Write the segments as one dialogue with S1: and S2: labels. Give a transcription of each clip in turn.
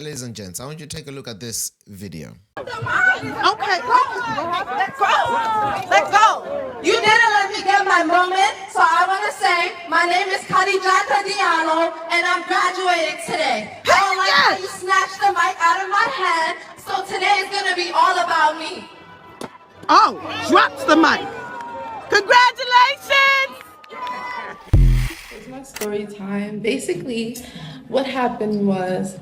S1: Ladies and gents, I want you to take a look at this video.
S2: Okay. Let go. You didn't let me get my moment, so I want to say my name is Kadia Iman, and I'm graduating today. I don't like how you snatched the mic out of my hand, so today is going to be all about me. Oh, drops the mic. Congratulations!
S3: It's my story time. Basically, what happened was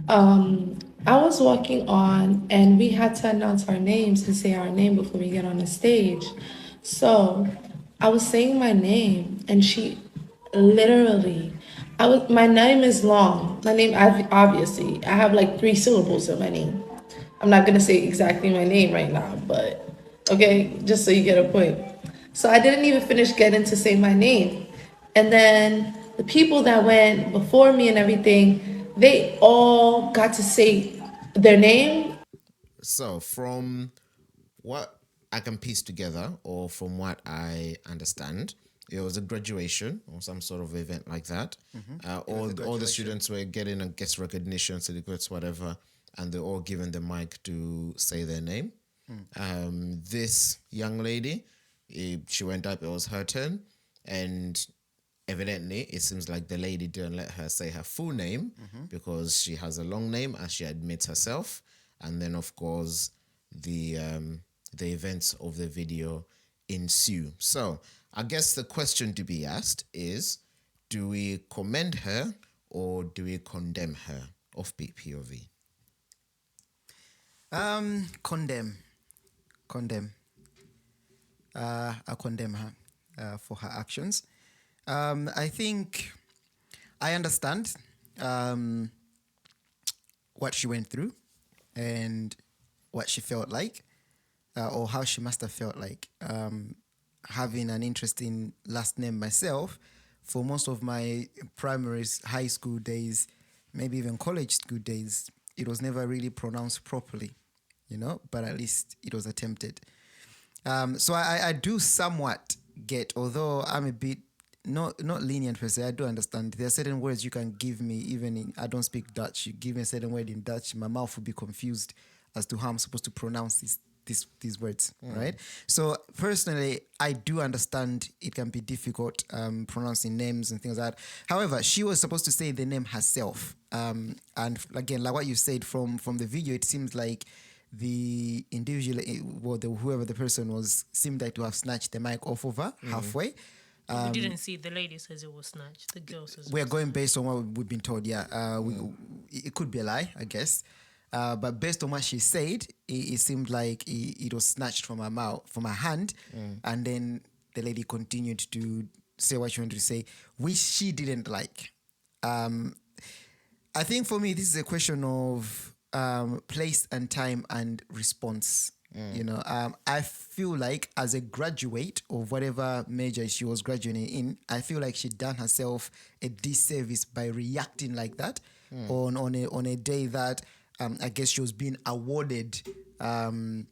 S3: I was walking on and we had to announce our names and say our name before we get on the stage. So I was saying my name and she literally, my name is long. My name, obviously, I have like 3 syllables in my name. I'm not gonna say exactly my name right now, but okay, just so you get a point. So I didn't even finish getting to say my name. And then the people that went before me and everything, they all got to say their name.
S1: So from what I can piece together, or from what I understand, it was a graduation or some sort of event like that. All the students were getting a guest recognition, certificates, whatever, and they're all given the mic to say their name. This young lady, she went up, it was her turn, and evidently it seems like the lady didn't let her say her full name because she has a long name, as she admits herself. And then of course the events of the video ensue. So I guess the question to be asked is, do we commend her or do we condemn her? Offbeat POV.
S4: Condemn. I condemn her for her actions. I think I understand what she went through and what she felt like, or how she must have felt like. Having an interesting last name myself, for most of my primary, high school days, maybe even college school days, it was never really pronounced properly, but at least it was attempted. So I do somewhat get, although I'm a bit not lenient per se, I do understand there are certain words you can give me, even in, I don't speak Dutch. You give me a certain word in Dutch, my mouth will be confused as to how I'm supposed to pronounce these words, right? So personally, I do understand it can be difficult pronouncing names and things like that. However, she was supposed to say the name herself. And again, like what you said from the video, it seems like the individual, whoever the person was, seemed like to have snatched the mic off of her halfway.
S5: We didn't see. The lady says it was snatched. The girl says
S4: we're going based on what we've been told. Yeah, it could be a lie, I guess. But based on what she said, it seemed like it was snatched from her mouth, from her hand, and then the lady continued to say what she wanted to say, which she didn't like. I think for me, this is a question of place and time and response. I feel like as a graduate of whatever major she was graduating in, I feel like she'd done herself a disservice by reacting like that on a day that I guess she was being awarded her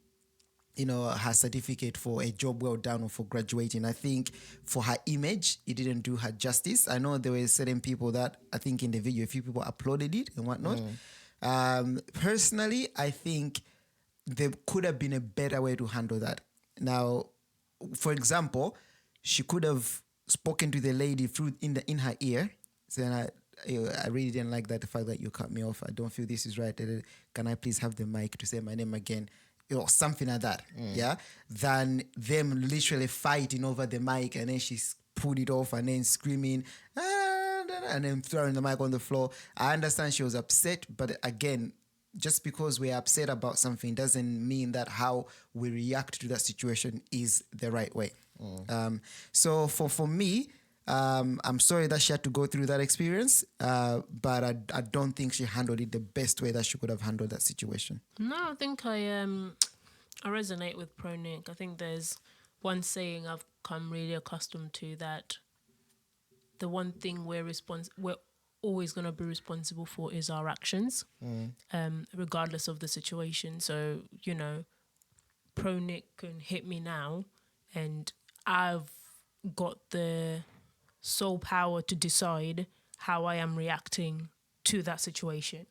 S4: certificate for a job well done or for graduating. I think for her image, it didn't do her justice. I know there were certain people that I think in the video, a few people applauded it and whatnot. Personally, I think there could have been a better way to handle that. Now, for example, she could have spoken to the lady in her ear, saying, I really didn't like that, the fact that you cut me off. I don't feel this is right. Can I please have the mic to say my name again? Or something like that, than them literally fighting over the mic and then she pulled it off and then screaming, and then throwing the mic on the floor. I understand she was upset, but again, just because we're upset about something doesn't mean that how we react to that situation is the right way. So for me, I'm sorry that she had to go through that experience, but I don't think she handled it the best way that she could have handled that situation.
S5: No, I think I resonate with Pro Nick. I think there's one saying I've come really accustomed to, that the one thing we're always going to be responsible for is our actions, regardless of the situation. So, Pro Nick can hit me now and I've got the sole power to decide how I am reacting to that situation.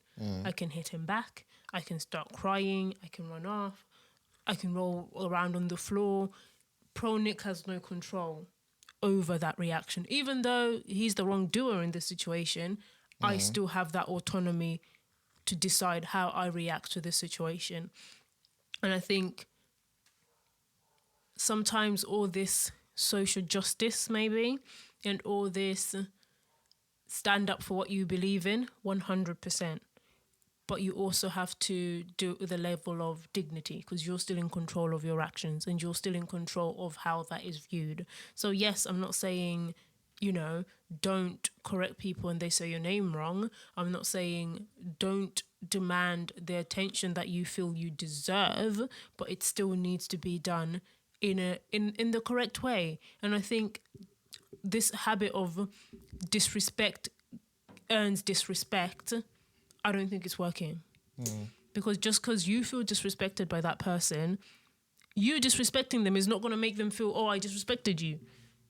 S5: I can hit him back. I can start crying. I can run off. I can roll around on the floor. Pro Nick has no control over that reaction. Even though he's the wrongdoer in this situation, I still have that autonomy to decide how I react to this situation. And I think sometimes all this social justice maybe and all this stand up for what you believe in, 100%. But you also have to do it with a level of dignity because you're still in control of your actions and you're still in control of how that is viewed. So yes, I'm not saying, don't correct people when they say your name wrong. I'm not saying don't demand the attention that you feel you deserve, but it still needs to be done in the correct way. And I think this habit of disrespect earns disrespect. I don't think it's working. Because just because you feel disrespected by that person, you disrespecting them is not going to make them feel, oh, I disrespected you.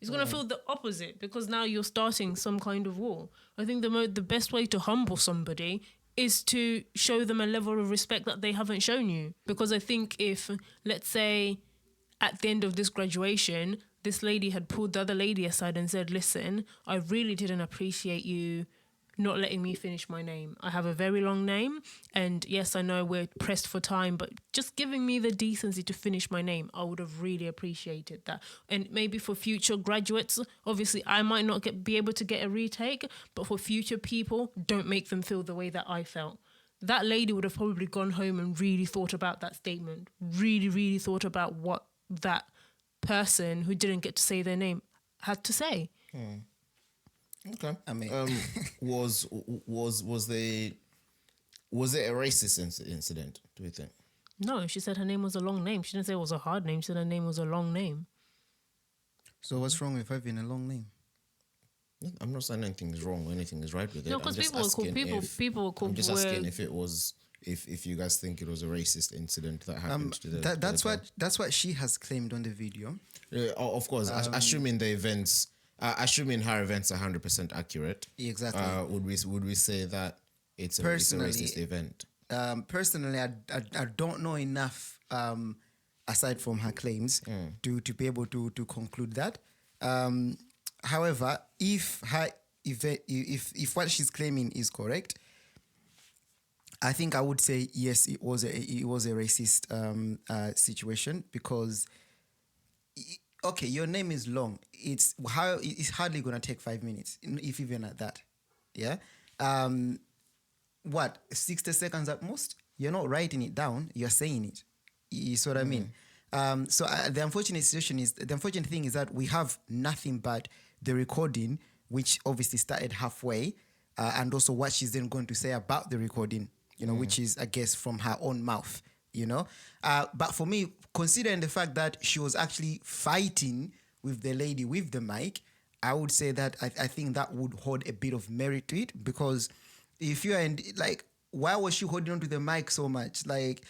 S5: It's going to feel the opposite because now you're starting some kind of war. I think the best way to humble somebody is to show them a level of respect that they haven't shown you. Because I think if, let's say, at the end of this graduation, this lady had pulled the other lady aside and said, listen, I really didn't appreciate you not letting me finish my name. I have a very long name, and yes, I know we're pressed for time, but just giving me the decency to finish my name, I would have really appreciated that. And maybe for future graduates, obviously I might not be able to get a retake, but for future people, don't make them feel the way that I felt. That lady would have probably gone home and really thought about that statement, really, really thought about what that person who didn't get to say their name had to say.
S1: Okay.
S4: I mean,
S1: was there a racist incident? Do you think?
S5: No, she said her name was a long name. She didn't say it was a hard name. She said her name was a long name.
S4: so what's wrong with having a long name?
S1: I'm not saying anything is wrong or anything is right with it.
S5: No, because people will call.
S1: I'm just asking if it was, if you guys think it was a racist incident that happened to the.
S4: That's what she has claimed on the video.
S1: Of course, assuming the events. Assuming her events are 100% accurate,
S4: Exactly.
S1: Would we say that it's a racist event?
S4: Personally, I don't know enough aside from her claims to be able to conclude that. However, if what she's claiming is correct, I think I would say yes, it was a racist situation because. Okay, your name is long. It's hardly gonna take 5 minutes, if even at that. Yeah. 60 seconds at most? You're not writing it down. You're saying it. You see what I mean? So the unfortunate thing is that we have nothing but the recording, which obviously started halfway, and also what she's then going to say about the recording. Which is, I guess, from her own mouth. But for me, considering the fact that she was actually fighting with the lady with the mic, I would say that I think that would hold a bit of merit to it because if you're why was she holding on to the mic so much? Like,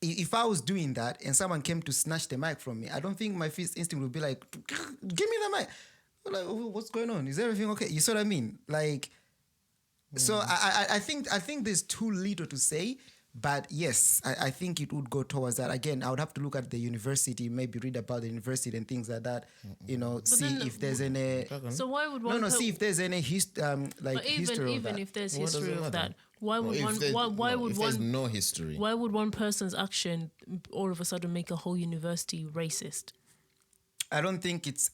S4: if I was doing that and someone came to snatch the mic from me, I don't think my first instinct would be like, give me the mic. Like, what's going on? Is everything okay? You see what I mean? Like, so I think there's too little to say. But yes, I think it would go towards that. Again, I would have to look at the university, maybe read about the university and things like that. See if there's any.
S5: So why would one?
S4: See if there's any history
S5: even
S4: of that.
S5: If there's history of that, why would
S1: if there's no history?
S5: Why would one person's action all of a sudden make a whole university racist?
S4: I don't think it's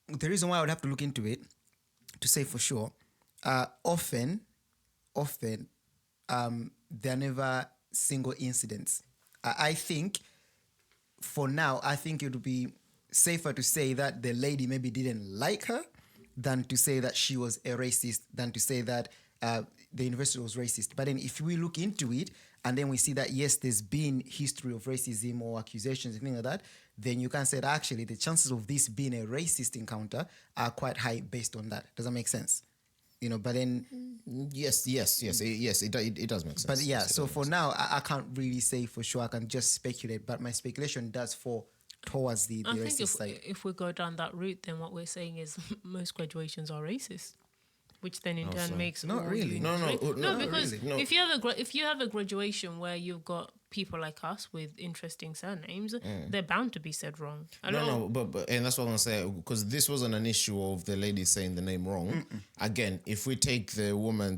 S4: the reason why I would have to look into it to say for sure. Often, they're never single incidents. I think for now, it would be safer to say that the lady maybe didn't like her than to say that she was a racist, than to say that the university was racist. But then if we look into it and then we see that, yes, there's been history of racism or accusations and things like that, then you can say that actually the chances of this being a racist encounter are quite high based on that. Does that make sense? But then...
S1: Yes, it does make sense.
S4: But yeah, so for now, I can't really say for sure. I can just speculate, but my speculation does fall towards the racist side.
S5: If we go down that route, then what we're saying is most graduations are racist. which then in turn
S1: so-
S5: makes
S4: Not
S5: all
S4: really.
S5: uni
S1: No, no,
S5: racist.
S1: no,
S5: because
S1: really, no.
S5: if you have a graduation where you've got people like us with interesting surnames, they're bound to be said wrong. I don't know.
S1: But and that's what I'm gonna say, because this wasn't an issue of the lady saying the name wrong. Again, if we take the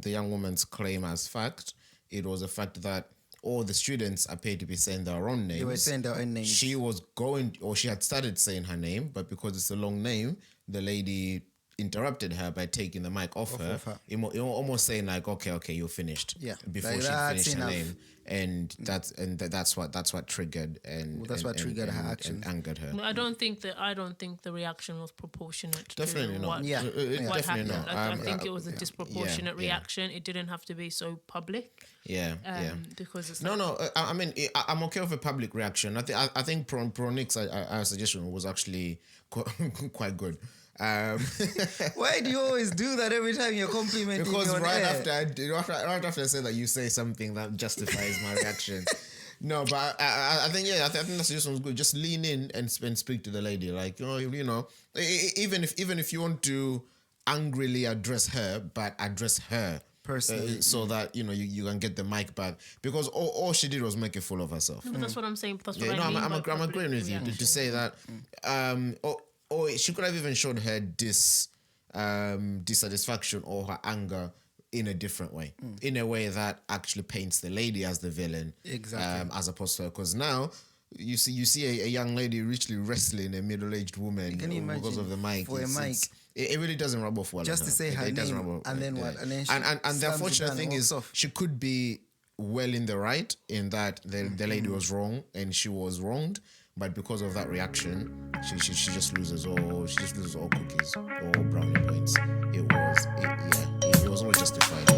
S1: young woman's claim as fact, it was a fact that all the students appeared to be saying their own names.
S4: They were saying their own names.
S1: She was she had started saying her name, but because it's a long name, the lady interrupted her by taking the mic off her. Almost saying like, okay, you're finished.
S4: Yeah,
S1: Before
S4: like,
S1: she
S4: that's
S1: finished
S4: enough.
S1: her name, and that's what triggered
S4: triggered her
S1: and
S4: actions.
S1: angered her.
S5: I don't think the reaction was proportionate.
S1: Definitely
S5: to
S1: not.
S5: What,
S4: Yeah.
S5: what
S1: Definitely
S5: happened.
S1: not.
S5: I think it was a disproportionate
S1: yeah.
S5: reaction. It didn't have to be so public.
S1: Yeah.
S5: Because it's
S1: No. I mean, I'm okay with a public reaction. I think Pro Nick's suggestion was actually quite good.
S4: Why do you always do that every time you're complimenting
S1: Because
S4: me on
S1: right
S4: air?
S1: after I say that, you say something that justifies my reaction. No, but I think I think that suggestion was good. Just lean in and speak to the lady, like you know, even if you want to angrily address her, but address her
S4: Personally.
S1: so that you can get the mic back, because all she did was make a fool of herself.
S5: But that's what I'm saying. That's what
S1: Yeah,
S5: I mean.
S1: I'm
S5: by
S1: agreeing
S5: public
S1: with you to
S5: reaction.
S1: say that. Or she could have even showed her dissatisfaction or her anger in a different way, in a way that actually paints the lady as the villain,
S4: Exactly.
S1: as opposed to her. Because now you see a young lady richly wrestling a middle-aged woman
S4: Can you
S1: because
S4: imagine?
S1: of the mic.
S4: For a mic.
S1: It really doesn't rub off well.
S4: Just
S1: on
S4: to say her
S1: it doesn't
S4: name,
S1: rub off,
S4: and then what? And then she
S1: and the
S4: slams it
S1: unfortunate
S4: down
S1: thing
S4: and
S1: is,
S4: walks off.
S1: she could be well in the right in that the lady was wrong and she was wronged, but because of that reaction, she just loses all cookies or brownie points. It was almost justified.